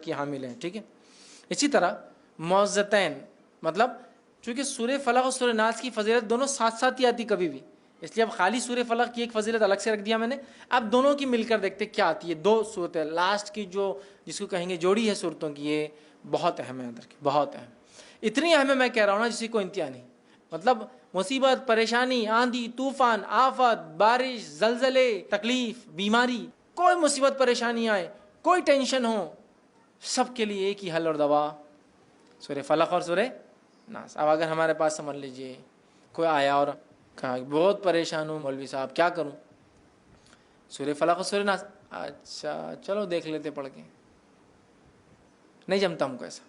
کی حامل ہیں. ٹھیک ہے. اسی طرح معوذتین مطلب چونکہ سورہ فلق اور سورہ ناس کی فضیلت دونوں ساتھ ساتھ ہی آتی کبھی بھی، اس لیے اب خالی سورہ فلق کی ایک فضیلت الگ سے رکھ دیا میں نے. اب دونوں کی مل کر دیکھتے کیا آتی ہے. 2 صورتیں لاسٹ کی جو جس کو کہیں گے جوڑی ہے صورتوں کی، یہ بہت اہم ہے اندر کی، بہت اہم. اتنی اہم ہے میں کہہ رہا ہوں نا جس کی کوئی انتہا نہیں. مطلب مصیبت، پریشانی، آندھی طوفان، آفت، بارش، زلزلے، تکلیف، بیماری، کوئی مصیبت پریشانی آئے، کوئی ٹینشن ہو، سب کے لیے ایک ہی حل اور دوا سورہ فلق اور سورہ ناس. اب اگر ہمارے پاس سمجھ لیجئے کوئی آیا اور کہا بہت پریشان ہوں مولوی صاحب کیا کروں، سورہ فلق اور سورہ ناس. اچھا چلو دیکھ لیتے پڑھ کے. نہیں جمتا ہم کو ایسا.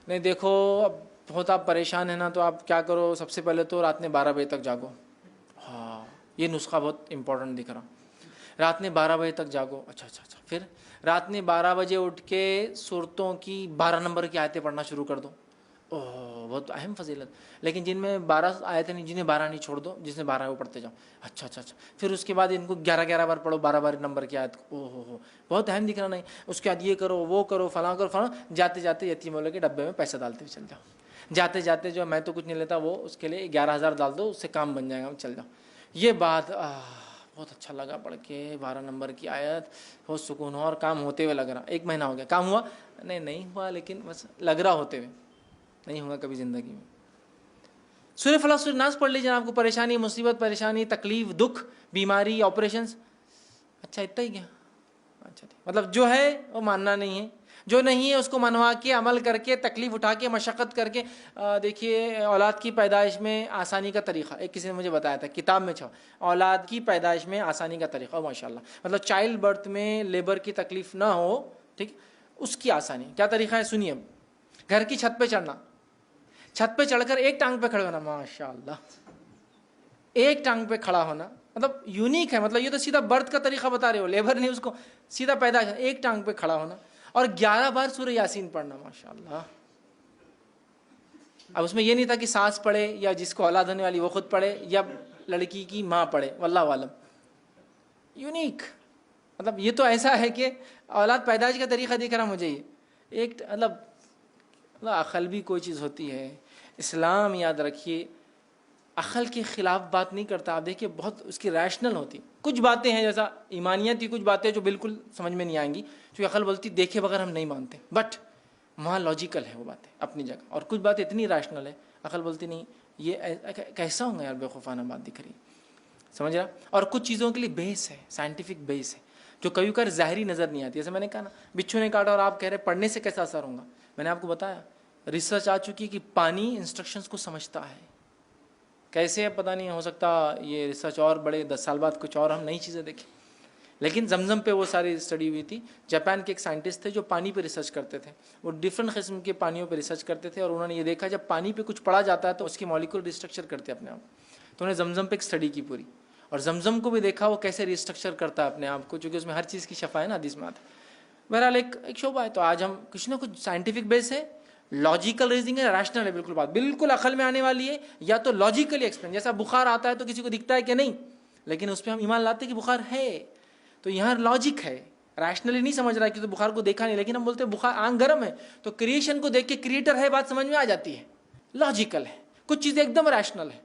نہیں دیکھو اب بہت آپ پریشان ہیں نا تو آپ کیا کرو، سب سے پہلے تو رات میں 12 بجے تک جاگو. ہاں یہ نسخہ بہت امپورٹنٹ دکھ رہا. رات میں 12 بجے تک جاگو. اچھا. پھر رات میں 12 بجے اٹھ کے صورتوں کی 12 نمبر کی آیتیں پڑھنا شروع کر دو. اوہ بہت اہم فضیلت. لیکن جن میں 12 آیتیں نہیں، جنہیں 12 نہیں چھوڑ دو، جس میں 12 ہے وہ پڑھتے جاؤ. اچھا. پھر اس کے بعد ان کو 11 بار پڑھو، 12 نمبر کی آیت. اوہ بہت اہم دکھ رہا. نہیں اس کے بعد یہ کرو وہ کرو فلاں کرو فلاں. جاتے جاتے یتیم والے کے ڈبے میں پیسہ ڈالتے ہوئے چل جاؤ. جاتے جاتے جو میں تو کچھ نہیں لیتا، وہ اس کے لیے 11,000 ڈال دو، اس سے کام بن جائے گا، چل جاؤ. یہ بات بہت اچھا لگا پڑھ کے 12 نمبر کی آیت، بہت سکون ہوا اور کام ہوتے ہوئے لگ رہا. 1 مہینہ ہو گیا، کام ہوا نہیں ہوا، لیکن بس لگ رہا ہوتے ہوئے. نہیں ہوگا کبھی زندگی میں. سورہ فلق سورہ ناس پڑھ لیجیے. آپ کو پریشانی، مصیبت، پریشانی، تکلیف، دکھ، بیماری، آپریشنز. اچھا اتنا ہی کیا؟ اچھا مطلب جو ہے وہ ماننا نہیں ہے، جو نہیں ہے اس کو منوا کے عمل کر کے تکلیف اٹھا کے مشقت کر کے. دیکھیے اولاد کی پیدائش میں آسانی کا طریقہ ایک کسی نے مجھے بتایا تھا، کتاب میں چھپا. اولاد کی پیدائش میں آسانی کا طریقہ، ماشاء اللہ. مطلب چائلڈ برتھ میں لیبر کی تکلیف نہ ہو، ٹھیک، اس کی آسانی. کیا طریقہ ہے سنیے. گھر کی چھت پہ چڑھنا، چھت پہ چڑھ کر ایک ٹانگ پہ کھڑے ہونا. ماشاء اللہ ایک ٹانگ پہ کھڑا ہونا مطلب یونیک ہے. مطلب یہ تو سیدھا برتھ کا طریقہ بتا رہے ہو، لیبر نہیں، اس کو سیدھا پیدائش. ایک ٹانگ پہ کھڑا ہونا اور 11 بار سورہ یاسین پڑھنا. ماشاء اللہ. اب اس میں یہ نہیں تھا کہ ساس پڑھے یا جس کو اولاد ہونے والی وہ خود پڑھے یا لڑکی کی ماں پڑھے، واللہ عالم. یونیک. مطلب یہ تو ایسا ہے کہ اولاد پیدائش کا طریقہ دکھ رہا مجھے. یہ ایک مطلب عقل بھی کوئی چیز ہوتی ہے. اسلام یاد رکھیے عقل کے خلاف بات نہیں کرتا. آپ دیکھیے بہت اس کی ریشنل ہوتی. کچھ باتیں ہیں جیسا ایمانیت کی، کچھ باتیں جو بالکل سمجھ میں نہیں آئیں گی، کیونکہ عقل بولتی دیکھے بغیر ہم نہیں مانتے، بٹ وہاں لاجیکل ہے وہ باتیں اپنی جگہ. اور کچھ باتیں اتنی ریشنل ہے عقل بولتی نہیں یہ کیسا ہوں گا یار، بیوقوفانہ بات دکھ رہی، سمجھ رہا. اور کچھ چیزوں کے لیے بیس ہے، سائنٹیفک بیس ہے، جو کبھی کبھار ظاہری نظر نہیں آتی. جیسے میں نے کہا نا بچھو نے کاٹا اور آپ کہہ رہے پڑھنے سے کیسا اثر ہوگا. میں نے آپ کو بتایا ریسرچ آ چکی کہ پانی انسٹرکشنز کو سمجھتا ہے. کیسے پتہ نہیں، ہو سکتا یہ ریسرچ اور بڑے 10 سال بعد کچھ اور ہم نئی چیزیں دیکھیں. لیکن زمزم پہ وہ ساری اسٹڈی ہوئی تھی. جاپان کے ایک سائنٹسٹ تھے جو پانی پہ ریسرچ کرتے تھے. وہ ڈفرینٹ قسم کے پانیوں پہ ریسرچ کرتے تھے اور انہوں نے یہ دیکھا جب پانی پہ کچھ پڑا جاتا ہے تو اس کی مالیکول ریسٹرکچر کرتے اپنے آپ. تو انہوں نے زمزم پہ ایک اسٹڈی کی پوری، اور زمزم کو بھی دیکھا وہ کیسے ریسٹرکچر کرتا ہے اپنے آپ کو، چونکہ اس میں ہر چیز کی شفا ہے نا، حدیث میں آتا ہے. بہرحال ایک شعبہ ہے. تو آج ہم کچھ نہ کچھ سائنٹیفک بیس ہے، لاجیکل ریزنگ ہے، ریشنل ہے، بالکل بات بالکل عقل میں آنے والی ہے، یا تو لاجیکلی ایکسپلین. جیسا بخار آتا ہے تو کسی کو دکھتا ہے کہ نہیں، لیکن اس پہ ہم ایمان لاتے ہیں کہ بخار ہے. تو یہاں لاجک ہے، ریشنلی نہیں سمجھ رہا ہے کہ تو بخار کو دیکھا نہیں، لیکن ہم بولتے ہیں بخار آنکھ گرم ہے تو کریشن کو دیکھ کے کریٹر ہے بات سمجھ میں آ جاتی ہے، لاجیکل ہے. کچھ چیزیں ایک دم ریشنل ہے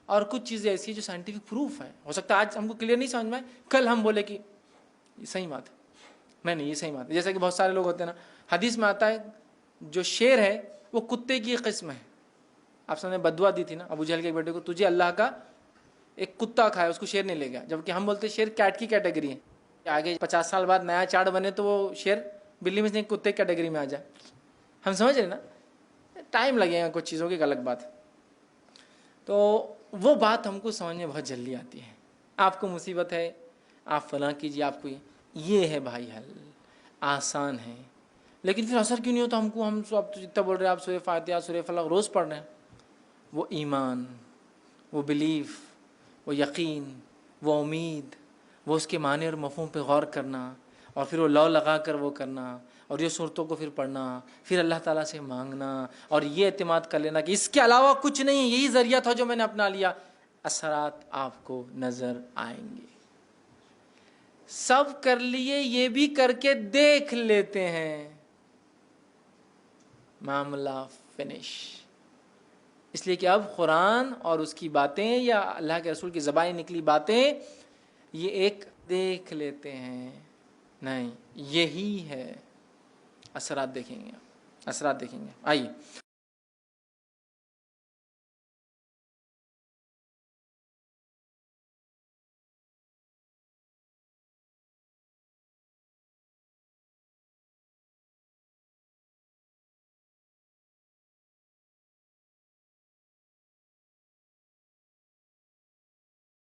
اور کچھ چیزیں ایسی ہیں جو سائنٹیفک پروف ہے. ہو سکتا ہے آج ہم کو کلیئر نہیں سمجھ میں آئے، کل ہم بولے کہ یہ صحیح بات ہے. نہیں یہ صحیح بات ہے. جیسا کہ بہت سارے لوگ ہوتے ہیں نا، حدیث میں آتا ہے جو شیر ہے وہ کتے کی قسم ہے. آپ سب نے بدوا دی تھی نا ابو جہل کے بیٹے کو، تجھے اللہ کا ایک کتا کھایا، اس کو شیر نہیں لے گیا. جبکہ ہم بولتے شیر کیٹ کی کیٹیگری ہے. آگے 50 سال بعد نیا چارٹ بنے تو وہ شیر بلی میں سے کتے کی کیٹیگری میں آ جائے. ہم سمجھ رہے نا، ٹائم لگے گا کچھ چیزوں کی، غلط بات ہے. تو وہ بات ہم کو سمجھ میں بہت جلدی آتی ہے. آپ کو مصیبت ہے آپ فلاں کیجیے، آپ کو یہ ہے بھائی حل آسان ہے. لیکن پھر اثر کیوں نہیں ہوتا ہم کو؟ ہم اب تو جتنا بول رہے ہیں آپ سورہ فاتحہ سورہ فلق روز پڑھ رہے ہیں. وہ ایمان، وہ بلیف، وہ یقین، وہ امید، وہ اس کے معنی اور مفہوم پہ غور کرنا، اور پھر وہ لو لگا کر وہ کرنا، اور یہ صورتوں کو پھر پڑھنا، پھر اللہ تعالیٰ سے مانگنا، اور یہ اعتماد کر لینا کہ اس کے علاوہ کچھ نہیں، یہی ذریعہ تھا جو میں نے اپنا لیا. اثرات آپ کو نظر آئیں گے. سب کر لیے، یہ بھی کر کے دیکھ لیتے ہیں. معاملہ فنش. اس لیے کہ اب قرآن اور اس کی باتیں یا اللہ کے رسول کی زبان نکلی باتیں یہ ایک دیکھ لیتے ہیں نہیں، یہی ہے. اثرات دیکھیں گے، اثرات دیکھیں گے. آئیے